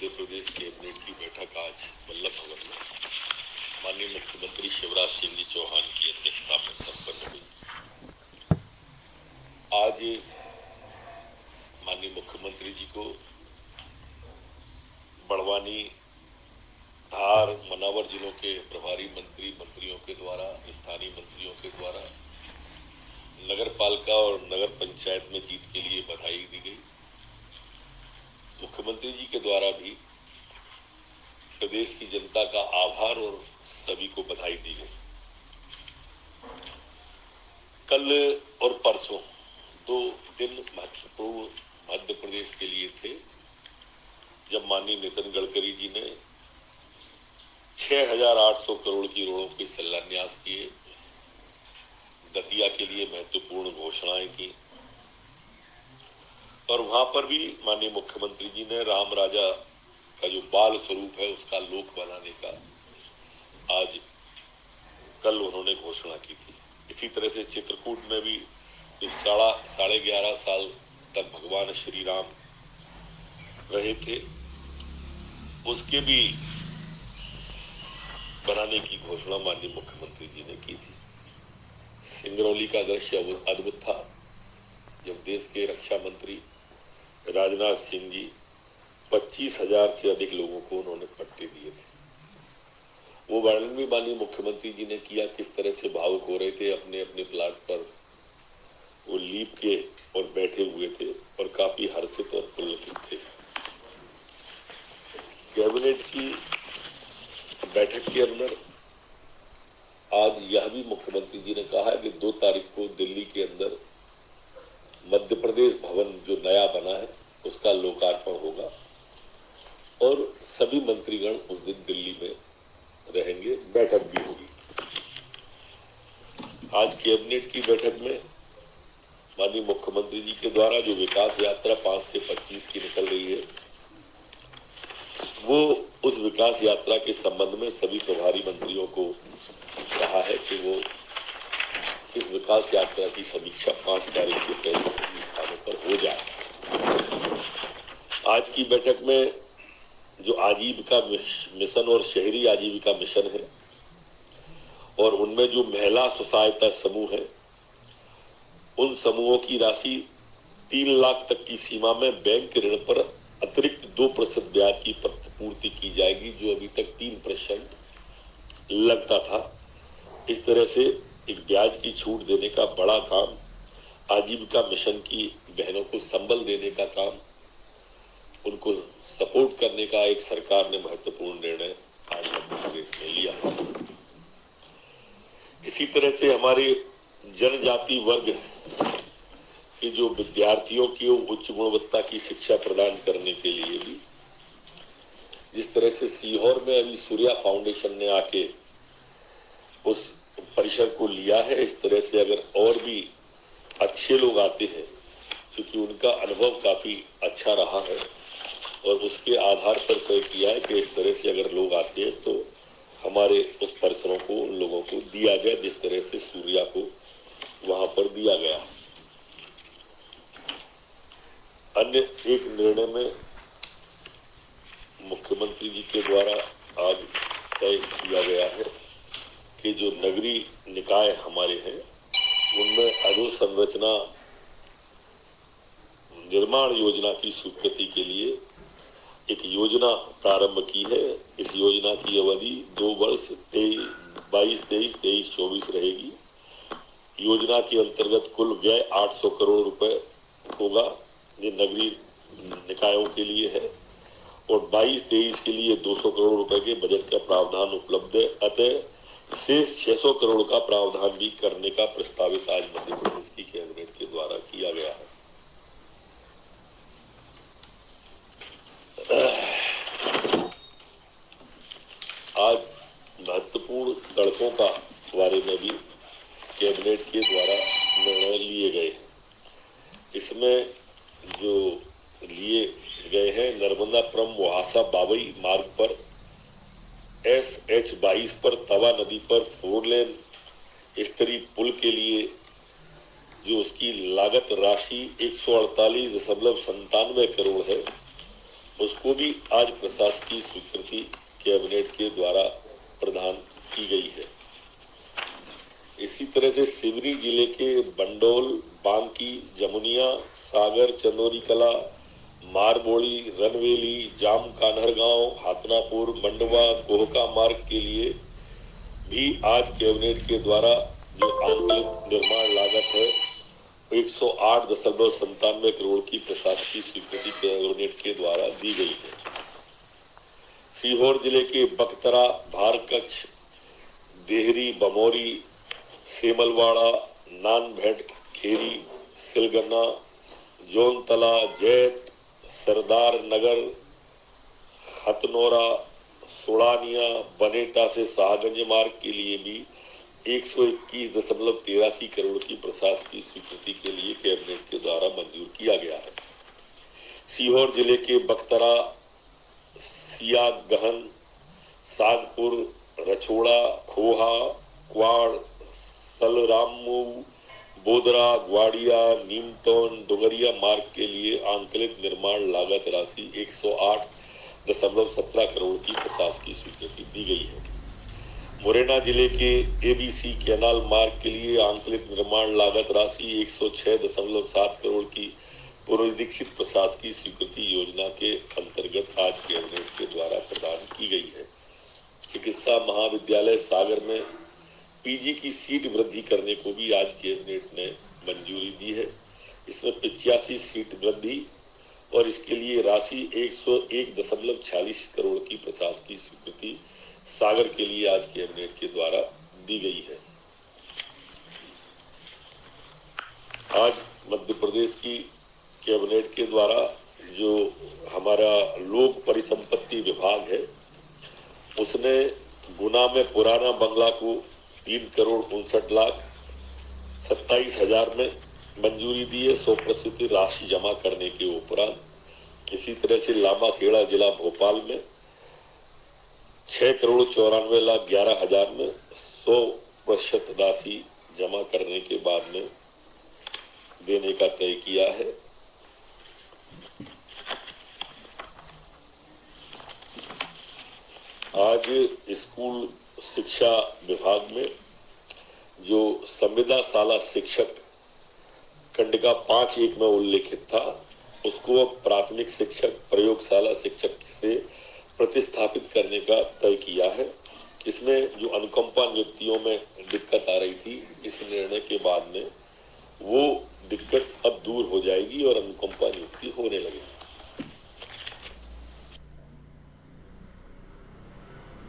Madhya Pradesh cabinet की बैठक आज वल्लभ भवन में माननीय मुख्यमंत्री शिवराज सिंह जी चौहान की अध्यक्षता में संपन्न हुई। आज माननीय मुख्यमंत्री जी को बड़वानी, धार, मनावर जिलों के प्रभारी मंत्रियों के द्वारा, स्थानीय मंत्रियों के द्वारा नगर पालिका और नगर पंचायत में जीत के लिए बधाई दी गई। मुख्यमंत्री जी के द्वारा भी प्रदेश की जनता का आभार और सभी को बधाई दी गई। कल और परसों 2 दिन महत्वपूर्ण मध्य प्रदेश के लिए थे, जब माननीय नितिन गडकरी जी ने 6,800 करोड़ की रोडों के शिलान्यास किए, दतिया के लिए महत्वपूर्ण घोषणाएं की और वहां पर भी माननीय मुख्यमंत्री जी ने राम राजा का जो बाल स्वरूप है उसका लोक बनाने का आज कल उन्होंने घोषणा की थी। इसी तरह से चित्रकूट में भी जो 11.5 साल तक भगवान श्री राम रहे थे उसके भी बनाने की घोषणा माननीय मुख्यमंत्री जी ने की थी। सिंगरौली का दृश्य अद्भुत था, जब देश के रक्षा मंत्री राजनाथ सिंह जी 25,000 से अधिक लोगों को उन्होंने पट्टे दिए थे। वो वर्णन भी माननीय मुख्यमंत्री जी ने किया, किस तरह से भावुक हो रहे थे, अपने अपने प्लाट पर वो लीप के और बैठे हुए थे और काफी हर्षित और पुलकित थे। कैबिनेट की बैठक के अंदर आज यह भी मुख्यमंत्री जी ने कहा है कि 2 तारीख को दिल्ली के अंदर मध्य प्रदेश भवन जो नया बना है उसका लोकार्पण होगा और सभी मंत्रीगण उस दिन दिल्ली में रहेंगे, बैठक भी होगी। आज कैबिनेट की बैठक में माननीय मुख्यमंत्री जी के द्वारा जो विकास यात्रा 5 से 25 की निकल रही है, वो उस विकास यात्रा के संबंध में सभी प्रभारी मंत्रियों को कहा है कि वो इस विकास यात्रा की समीक्षा 5 तारीख के पहले सभी स्थानों पर हो जाए। आज की बैठक में जो आजीविका मिशन और शहरी आजीविका मिशन है और उनमें जो महिला स्वसहायता समूह है, उन समूहों की राशि 3 लाख तक की सीमा में बैंक ऋण पर अतिरिक्त 2% ब्याज की प्रतिपूर्ति की जाएगी, जो अभी तक 3% लगता था। इस तरह से एक ब्याज की छूट देने का बड़ा काम, आजीविका मिशन की बहनों को संबल देने का काम, उनको सपोर्ट करने का एक सरकार ने महत्वपूर्ण निर्णय आज मध्य प्रदेश में लिया। इसी तरह से हमारे जनजाति वर्ग के जो विद्यार्थियों की उच्च गुणवत्ता की शिक्षा प्रदान करने के लिए भी, जिस तरह से सीहोर में अभी सूर्या फाउंडेशन ने आके उस परिसर को लिया है, इस तरह से अगर और भी अच्छे लोग आते हैं, क्योंकि उनका अनुभव काफी अच्छा रहा है और उसके आधार पर तय किया है कि इस तरह से अगर लोग आते हैं तो हमारे उस परिसरों को उन लोगों को दिया जाए, जिस तरह से सूर्या को वहां पर दिया गया। अन्य एक निर्णय में मुख्यमंत्री जी के द्वारा आज तय किया गया है कि जो नगरीय निकाय हमारे हैं उनमें अधोसंरचना निर्माण योजना की स्वीकृति के लिए एक योजना प्रारंभ की है। इस योजना की अवधि 2 वर्ष 22-23 रहेगी। योजना के अंतर्गत कुल व्यय 800 करोड़ रुपए होगा, ये नगरीय निकायों के लिए है और 22-23 के लिए 200 करोड़ रुपए के बजट का प्रावधान उपलब्ध है। अतः शेष 600 करोड़ का प्रावधान भी करने का प्रस्तावित आज मध्य प्रदेश की कैबिनेट के द्वारा किया गया है। आज महत्वपूर्ण सड़कों का बारे में भी कैबिनेट के द्वारा निर्णय लिए गए। इसमें जो लिए गए हैं, नर्मदापुरम वहासा बाबई मार्ग पर SH-22 पर तवा नदी पर 4 लेन स्तरीय पुल के लिए जो उसकी लागत राशि 148.97 करोड़ है, उसको भी आज प्रशासकीय स्वीकृति कैबिनेट के द्वारा प्रदान की गई है। इसी तरह से सिवनी जिले के बंडोल, बांकी, जमुनिया, सागर, चंदोरी कला, मारबोड़ी, रनवेली, जाम कान्हरगांव, हातनापुर, मंडवा, कोहका मार्ग के लिए भी आज कैबिनेट के द्वारा जो आंकलित निर्माण लागत है 108.97 करोड़ की प्रशासकीय स्वीकृति कैबिनेट के द्वारा दी गई है। सीहोर जिले के बकतरा, भारकक्ष, देहरी, बमोरी, सेमलवाड़ा, नानभेट, खेरी, सिलगन्ना, जोनतला, जैत, सरदार नगर, हथनोरा, सोड़ानिया, बनेटा से शाहगंज मार्ग के लिए भी 121.83 करोड़ की प्रशासकीय स्वीकृति के लिए कैबिनेट के द्वारा मंजूर किया गया है। सीहोर जिले के बकतरा, सियागहन, सागपुर, रछोड़ा, खोहा, क्वाड़, सलरामू, बोदरा, ग्वाड़िया, नीमटोन, डोगरिया मार्ग के लिए आंकलित निर्माण लागत राशि 108.17 करोड़ की प्रशासकीय स्वीकृति दी गई है। मुरैना जिले के एबीसी कैनाल मार्ग के लिए आंकलित निर्माण लागत राशि 106.7 करोड़ की पुनरीक्षित प्रशासकीय स्वीकृति योजना के अंतर्गत आज कैबिनेट के द्वारा प्रदान की गई है। चिकित्सा महाविद्यालय सागर में पीजी की सीट वृद्धि करने को भी आज कैबिनेट ने मंजूरी दी है। इसमें 85 सीट वृद्धि और इसके लिए राशि 101.46 करोड़ की प्रशासकीय स्वीकृति सागर के लिए आज कैबिनेट के द्वारा दी गई है। आज मध्य प्रदेश की कैबिनेट के द्वारा जो हमारा लोक परिसंपत्ति विभाग है उसने गुना में पुराना बंगला को 3,59,27,000 में मंजूरी दी है 100% राशि जमा करने के उपरांत। इसी तरह से लामाखेड़ा जिला भोपाल में 6,94,11,000 में 100% राशि जमा करने के बाद में देने का तय किया है। आज स्कूल शिक्षा विभाग में जो संविदा शाला शिक्षक खंडिका 5(1) में उल्लेखित था उसको अब प्राथमिक शिक्षक प्रयोगशाला शिक्षक से प्रतिस्थापित करने का तय किया है। इसमें जो अनुकंपा नियुक्तियों में दिक्कत आ रही थी इस निर्णय के बाद में वो दिक्कत अब दूर हो जाएगी और अनुकंपा नियुक्ति होने लगेगी।